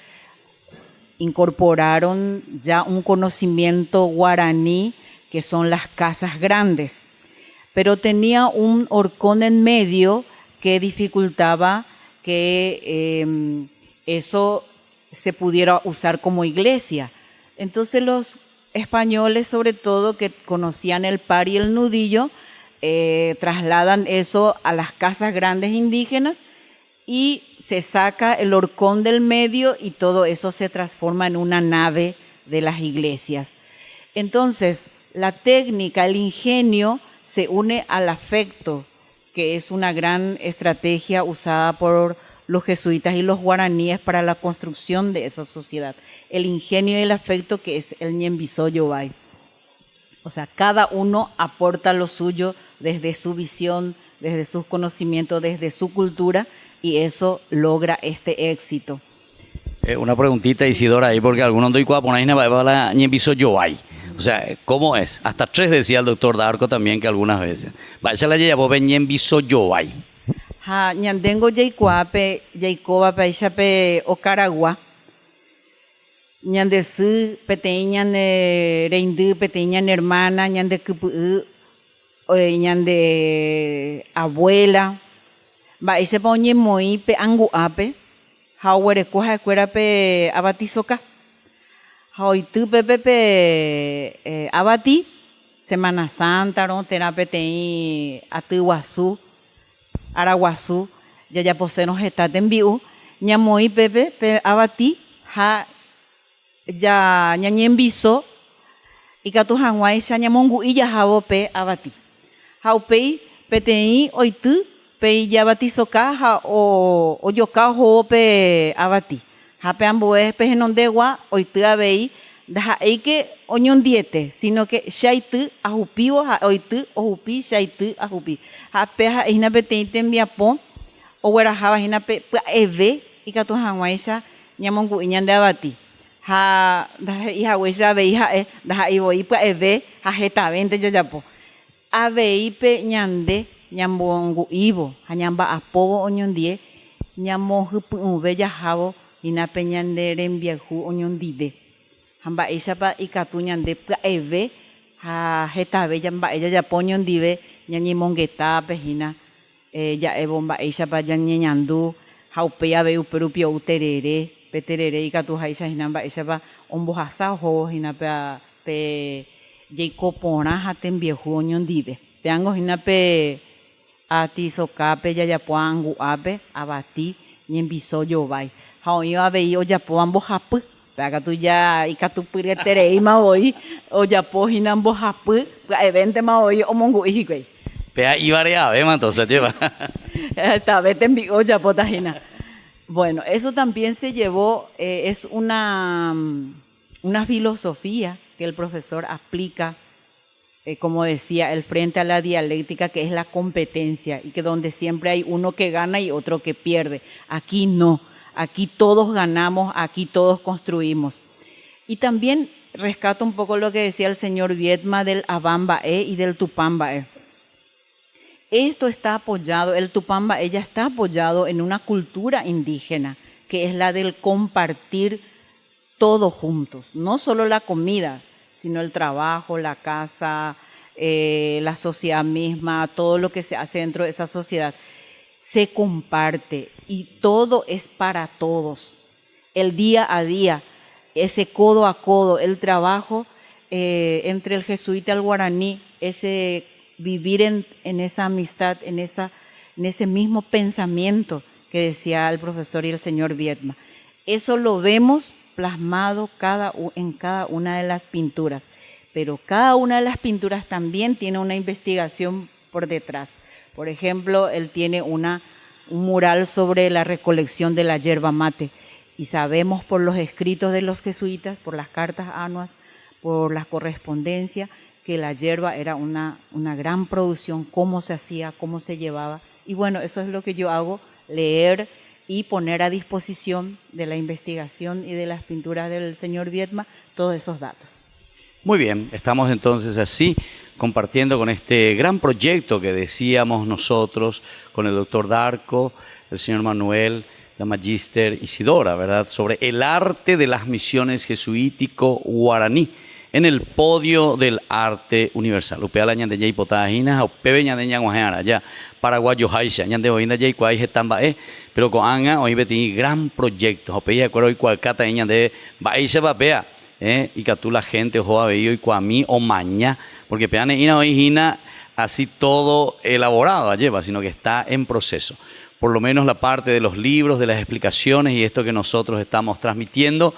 incorporaron ya un conocimiento guaraní, que son las casas grandes, pero tenía un horcón en medio que dificultaba que eso se pudiera usar como iglesia. Entonces los españoles, sobre todo, que conocían el par y el nudillo, trasladan eso a las casas grandes indígenas y se saca el horcón del medio y todo eso se transforma en una nave de las iglesias. Entonces, la técnica, el ingenio, se une al afecto, que es una gran estrategia usada por los jesuitas y los guaraníes para la construcción de esa sociedad. El ingenio y el afecto, que es el Ñembiso Yobay. O sea, cada uno aporta lo suyo desde su visión, desde sus conocimientos, desde su cultura, y eso logra este éxito. Una preguntita, Isidora, ahí, porque algunos doy cuando ponéis la Ñembiso Yobay. O sea, ¿cómo es? Hasta 3 decía el doctor Darko también, que algunas veces. Vaya la llevó Ñembiso Yobay. Ha, ñandengo Yaikoape, Yaikoape, Ocaragua. Ñandesu, peteñan reindu, peteñan hermana, ñande kupu, ñande abuela. Va ese poñe moi pe anguape, hauere coja cuera pe abatizoca. Hauitu pe abati, Semana Santa, ron terape tei atuguazú, Araguazú, ya posenos está tembiu, ñamoi pepe pe abati, ha ya ñañembiso y katu hanguai xa ñamongu y ya jabo pe abati. Haupei petei oitu pe ya batizoka ha o yoka ho pe abati. Ha pe ambue pe genondegua oitu abei da que oñon diete, sino que shaitu ajupivo ha oitu ojupi shaitu ajupi. Ha pe ha ina petei tembiapo o wera jaba ina pe eve y katu hanguai xa ñamongu y ñande abati. Ha da hija huella veija da ivo ipa eve ha jeta vente yo yapo ave ipe ñande ñambongu ivo ha ñamba apovo oñondie ñamo hupu bella jabo inape ñande rembiaju oñondive hamba isapa ikatu ñande pa eve ha jeta bella mba ella yapo oñondive ñañi mongeta pejina ya evo mba isapa ñañandu haupe ave uperupio uterere peterere y katu haisha hinamba isapa ombohasa ho hinapa pe Jaicopona haten viejo oñondive peango hinape ati socape yayapuangu ape abati Ñembiso Yobay Haoiva veí oyapo ambo hapy. Pega tu ya ikatupyreterei mavoi oyapo hína ambo hapy. Evente mavoi omongu'íhikuái. Pea ibareave, entonces lleva. Esta vez te envió oyapo tajina. Bueno, eso también se llevó, es una filosofía que el profesor aplica, como decía, el frente a la dialéctica, que es la competencia, y que donde siempre hay uno que gana y otro que pierde. Aquí no, aquí todos ganamos, aquí todos construimos. Y también rescato un poco lo que decía el señor Viedma del Avambaé y del Tupambaé. Esto está apoyado, el Tupambaé ya está apoyado en una cultura indígena, que es la del compartir todos juntos, no solo la comida, sino el trabajo, la casa, la sociedad misma, todo lo que se hace dentro de esa sociedad. Se comparte y todo es para todos. El día a día, ese codo a codo, el trabajo entre el jesuita y el guaraní, ese vivir en esa amistad, en ese mismo pensamiento que decía el profesor y el señor Viedma. Eso lo vemos plasmado en cada una de las pinturas, pero cada una de las pinturas también tiene una investigación por detrás. Por ejemplo, él tiene un mural sobre la recolección de la yerba mate, y sabemos por los escritos de los jesuitas, por las cartas anuas, por la correspondencia, que la yerba era una gran producción, cómo se hacía, cómo se llevaba. Y bueno, eso es lo que yo hago, leer y poner a disposición de la investigación y de las pinturas del señor Viedma todos esos datos. Muy bien, estamos entonces así compartiendo con este gran proyecto que decíamos nosotros, con el doctor Darko, el señor Manuel, la magíster Isidora, ¿verdad?, sobre el arte de las misiones jesuítico-guaraní en el podio del arte universal. Upea la ñande ya hipotajina, upebe ñande ñanguajeara, ya paraguayo haisha, ñande oinda ya ikuai jetambae, pero con anga hoy beti gran proyecto, upea de acuerdo hoy cualcata ñande baisha papea, y que tú la gente ojo a veio y cuami o maña, porque peane ina hoy hina así todo elaborado lleva, sino que está en proceso. Por lo menos la parte de los libros, de las explicaciones y esto que nosotros estamos transmitiendo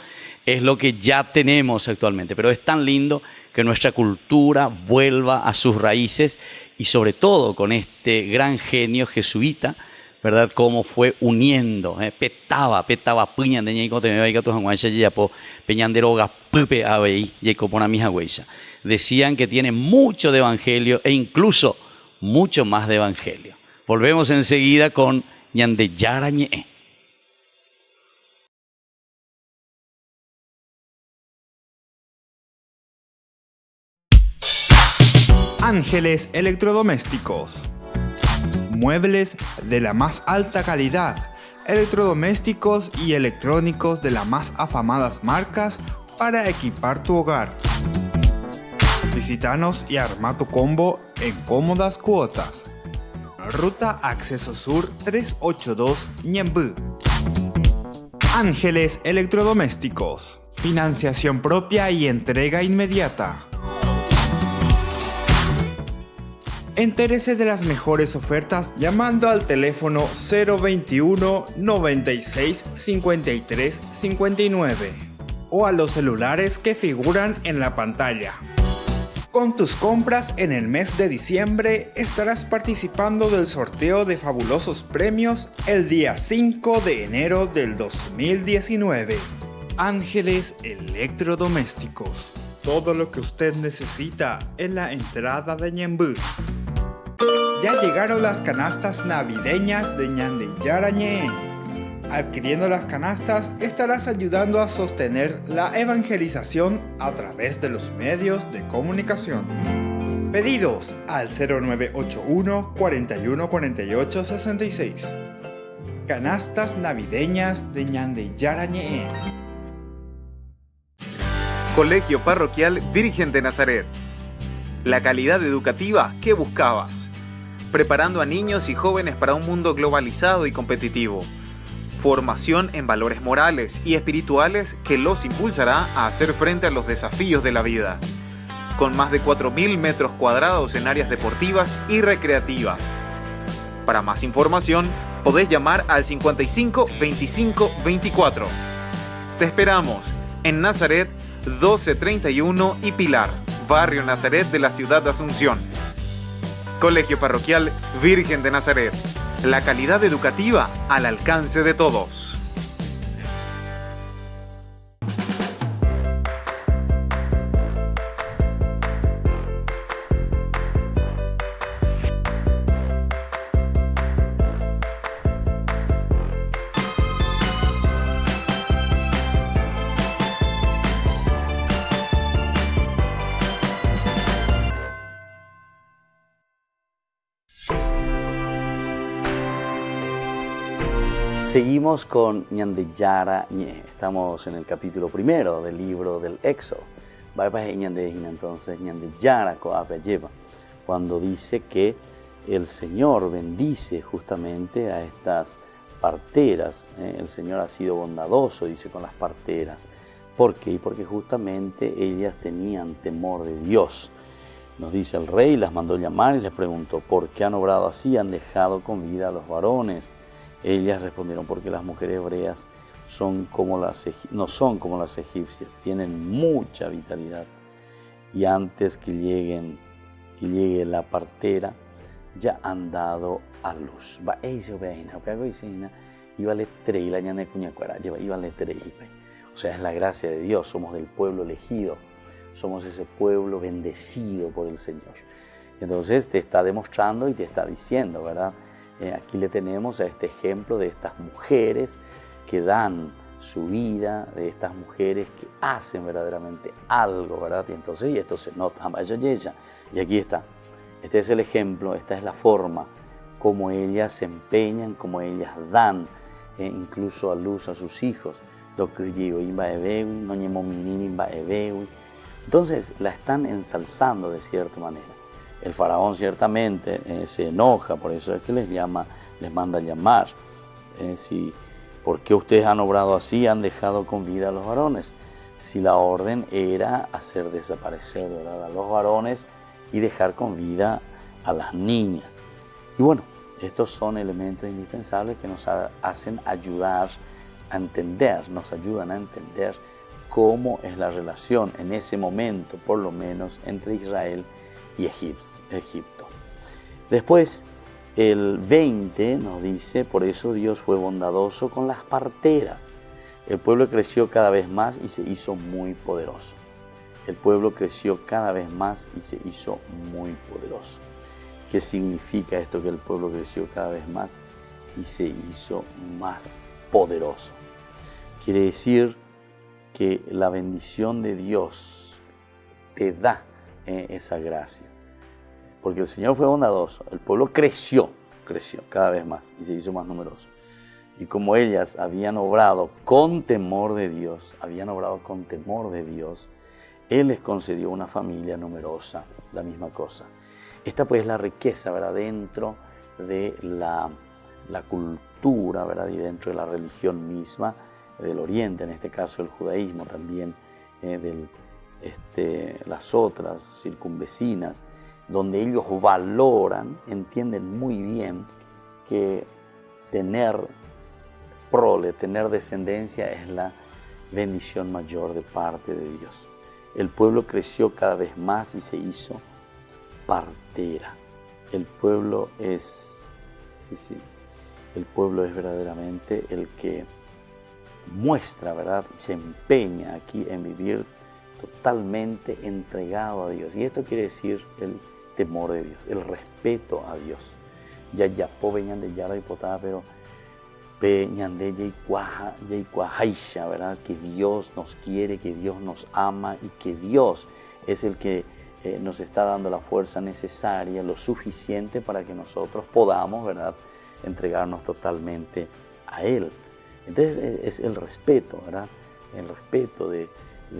es lo que ya tenemos actualmente, pero es tan lindo que nuestra cultura vuelva a sus raíces y sobre todo con este gran genio jesuita, ¿verdad?, cómo fue uniendo, petaba piñandeña y cote me vaiga tu janguancha ya po peñanderoga pupe abei y copona mi jagüeisa. Decían que tiene mucho de evangelio e incluso mucho más de evangelio. Volvemos enseguida con Ñande Yarañe. Ángeles Electrodomésticos. Muebles de la más alta calidad, electrodomésticos y electrónicos de las más afamadas marcas para equipar tu hogar. Visítanos y arma tu combo en cómodas cuotas. Ruta Acceso Sur 382 Ñembú. Ángeles Electrodomésticos. Financiación propia y entrega inmediata. Entérese de las mejores ofertas llamando al teléfono 021 96 53 59 o a los celulares que figuran en la pantalla. Con tus compras en el mes de diciembre estarás participando del sorteo de fabulosos premios el día 5 de enero del 2019. Ángeles Electrodomésticos. Todo lo que usted necesita en la entrada de Ñembú. Ya llegaron las canastas navideñas de Ñande Yarañe. Adquiriendo las canastas estarás ayudando a sostener la evangelización a través de los medios de comunicación. Pedidos al 0981 41 48 66. Canastas navideñas de Ñande Yarañe. Colegio Parroquial Virgen de Nazaret. La calidad educativa que buscabas. Preparando a niños y jóvenes para un mundo globalizado y competitivo. Formación en valores morales y espirituales que los impulsará a hacer frente a los desafíos de la vida. Con más de 4.000 metros cuadrados en áreas deportivas y recreativas. Para más información, podés llamar al 55 25 24. Te esperamos en Nazaret 1231 y Pilar, Barrio Nazaret de la ciudad de Asunción. Colegio Parroquial Virgen de Nazaret. La calidad educativa al alcance de todos. Seguimos con Ñande Yara Ñe. Estamos en el capítulo primero del libro del Éxodo. Entonces, Ñande Yara Coape lleva, cuando dice que el Señor bendice justamente a estas parteras. El Señor ha sido bondadoso, dice, con las parteras. ¿Por qué? Porque justamente ellas tenían temor de Dios. Nos dice el rey, las mandó llamar y les preguntó, ¿por qué han obrado así? Han dejado con vida a los varones. Ellas respondieron, porque las mujeres hebreas no son como las egipcias, tienen mucha vitalidad. Y antes que llegue la partera, ya han dado a luz. O sea, es la gracia de Dios, somos del pueblo elegido, somos ese pueblo bendecido por el Señor. Entonces te está demostrando y te está diciendo, ¿verdad? Aquí le tenemos a este ejemplo de estas mujeres que dan su vida, de estas mujeres que hacen verdaderamente algo, ¿verdad? Y entonces, y esto se nota, y aquí está. Este es el ejemplo, esta es la forma como ellas se empeñan, como ellas dan incluso a luz a sus hijos. Entonces la están ensalzando de cierta manera. El faraón ciertamente se enoja, por eso es que les manda llamar. ¿Por qué ustedes han obrado así? Han dejado con vida a los varones. Si la orden era hacer desaparecer, ¿verdad?, a los varones y dejar con vida a las niñas. Y bueno, estos son elementos indispensables que nos hacen ayudar a entender, nos ayudan a entender cómo es la relación en ese momento, por lo menos, entre Israel y Egipto. Después, el 20 nos dice, por eso Dios fue bondadoso con las parteras. El pueblo creció cada vez más y se hizo muy poderoso. El pueblo creció cada vez más y se hizo muy poderoso. ¿Qué significa esto, que el pueblo creció cada vez más y se hizo más poderoso? Quiere decir que la bendición de Dios te da esa gracia. Porque el Señor fue bondadoso, el pueblo creció cada vez más y se hizo más numeroso. Y como ellas habían obrado con temor de Dios, Él les concedió una familia numerosa, la misma cosa. Esta pues es la riqueza, ¿verdad?, dentro de la cultura, ¿verdad?, y dentro de la religión misma del Oriente, en este caso el judaísmo también, las otras circunvecinas, donde ellos valoran, entienden muy bien que tener descendencia es la bendición mayor de parte de Dios. El pueblo creció cada vez más y se hizo partera. El pueblo es verdaderamente el que muestra, ¿verdad?, y se empeña aquí en vivir totalmente entregado a Dios. Y esto quiere decir el temor de Dios, el respeto a Dios. Ya venían de Yara y Potá, pero peñande yaicuajaisha, ¿verdad?, que Dios nos quiere, que Dios nos ama y que Dios es el que nos está dando la fuerza necesaria, lo suficiente para que nosotros podamos, ¿verdad?, entregarnos totalmente a Él. Entonces es el respeto, ¿verdad?, el respeto de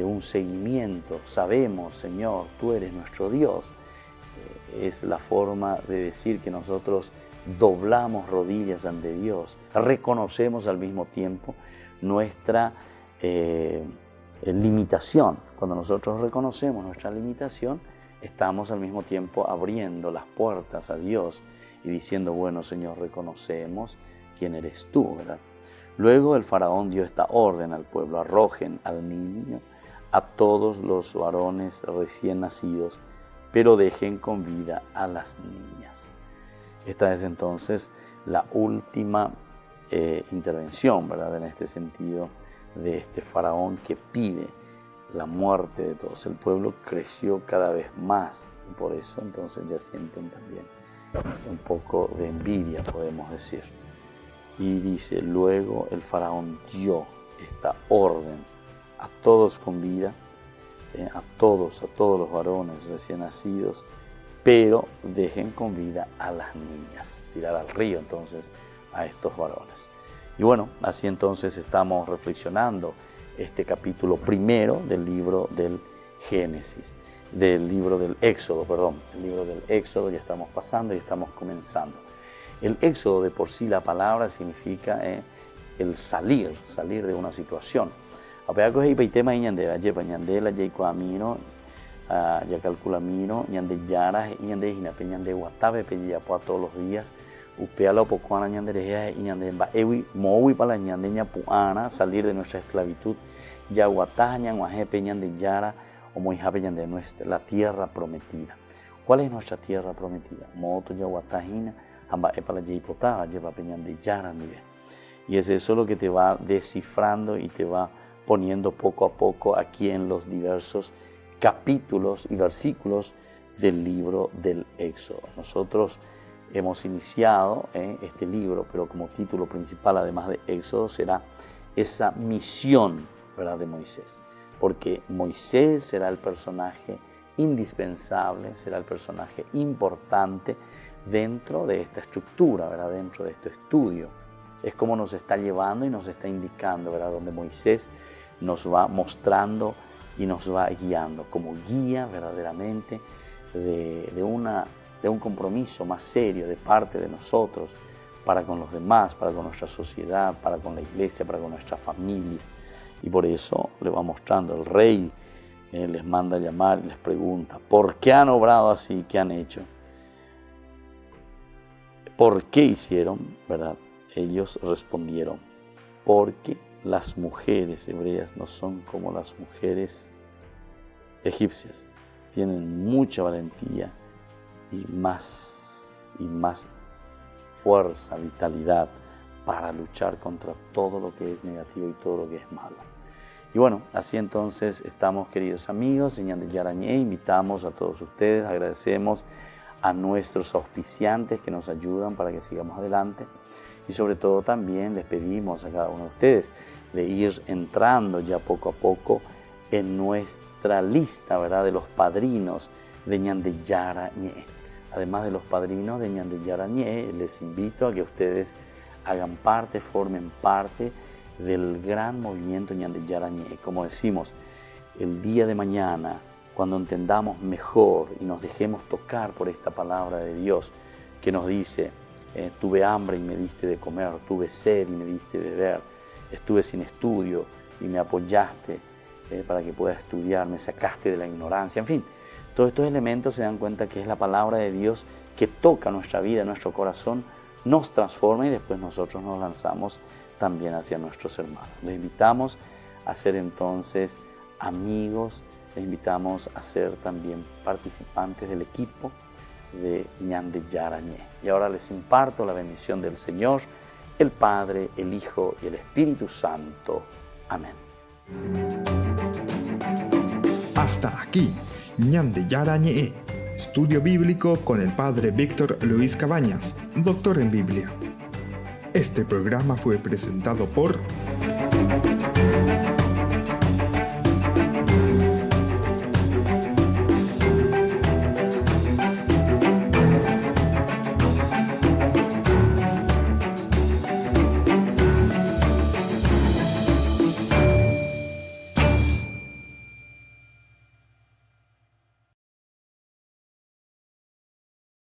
un seguimiento. Sabemos, Señor, tú eres nuestro Dios. Es la forma de decir que nosotros doblamos rodillas ante Dios, reconocemos al mismo tiempo nuestra limitación. Cuando nosotros reconocemos nuestra limitación, estamos al mismo tiempo abriendo las puertas a Dios y diciendo, bueno, Señor, reconocemos quién eres tú, ¿verdad? Luego el faraón dio esta orden al pueblo: arrojen al niño a todos los varones recién nacidos, pero dejen con vida a las niñas. Esta es entonces la última intervención, ¿verdad? En este sentido, de este faraón que pide la muerte de todos. El pueblo creció cada vez más y por eso entonces ya sienten también un poco de envidia, podemos decir. Y dice, luego el faraón dio esta orden a todos con vida, a todos los varones recién nacidos, pero dejen con vida a las niñas. Tirar al río entonces a estos varones. Y bueno, así entonces estamos reflexionando este capítulo primero del libro del Génesis, del libro del Éxodo, el libro del Éxodo ya estamos pasando y estamos comenzando. El Éxodo de por sí, la palabra significa el salir de una situación. Apea que hay tema y ñande lleva ñande la jay cuamino ya calcula mino ñande yara y ñande hinape ñande guatabe pe ya po todos los días upea la pocuana ñande reja y ñande ba ewi mowi para ñande ña puana salir de nuestra esclavitud ya guataja ñanguaje pe ñande yara o moijape ñande nuestra la tierra prometida. ¿Cuál es nuestra tierra prometida? Moto ya guatajina amba e para jay potaba lleva pe ñande yara nive. Y es eso lo que te va descifrando y te va poniendo poco a poco aquí en los diversos capítulos y versículos del libro del Éxodo. Nosotros hemos iniciado este libro, pero como título principal, además de Éxodo, será esa misión, ¿verdad?, de Moisés. Porque Moisés será el personaje indispensable, será el personaje importante dentro de esta estructura, ¿verdad?, dentro de este estudio. Es como nos está llevando y nos está indicando, ¿verdad?, donde Moisés nos va mostrando y nos va guiando como guía verdaderamente de un compromiso más serio de parte de nosotros para con los demás, para con nuestra sociedad, para con la iglesia, para con nuestra familia. Y por eso le va mostrando. El rey les manda a llamar y les pregunta, ¿por qué han obrado así? ¿Qué han hecho? ¿Por qué hicieron? ¿Verdad? Ellos respondieron, porque las mujeres hebreas no son como las mujeres egipcias. Tienen mucha valentía y más fuerza, vitalidad para luchar contra todo lo que es negativo y todo lo que es malo. Y bueno, así entonces estamos, queridos amigos, en Ñande Yarañé. Invitamos a todos ustedes, agradecemos a nuestros auspiciantes que nos ayudan para que sigamos adelante. Y sobre todo también les pedimos a cada uno de ustedes de ir entrando ya poco a poco en nuestra lista, ¿verdad?, de los padrinos de Ñande Yarañé. Además de los padrinos de Ñande Yarañé, les invito a que ustedes hagan parte, formen parte del gran movimiento Ñande Yarañé. Como decimos, el día de mañana, cuando entendamos mejor y nos dejemos tocar por esta palabra de Dios que nos dice, tuve hambre y me diste de comer, tuve sed y me diste de beber, estuve sin estudio y me apoyaste para que pueda estudiar, me sacaste de la ignorancia, en fin, todos estos elementos se dan cuenta que es la palabra de Dios que toca nuestra vida, nuestro corazón, nos transforma y después nosotros nos lanzamos también hacia nuestros hermanos. Les invitamos a ser entonces amigos, les invitamos a ser también participantes del equipo de Ñande Yarañé. Y ahora les imparto la bendición del Señor, el Padre, el Hijo y el Espíritu Santo. Amén. Hasta aquí, Ñande Yarañé, estudio bíblico con el Padre Víctor Luis Cabañas, doctor en Biblia. Este programa fue presentado por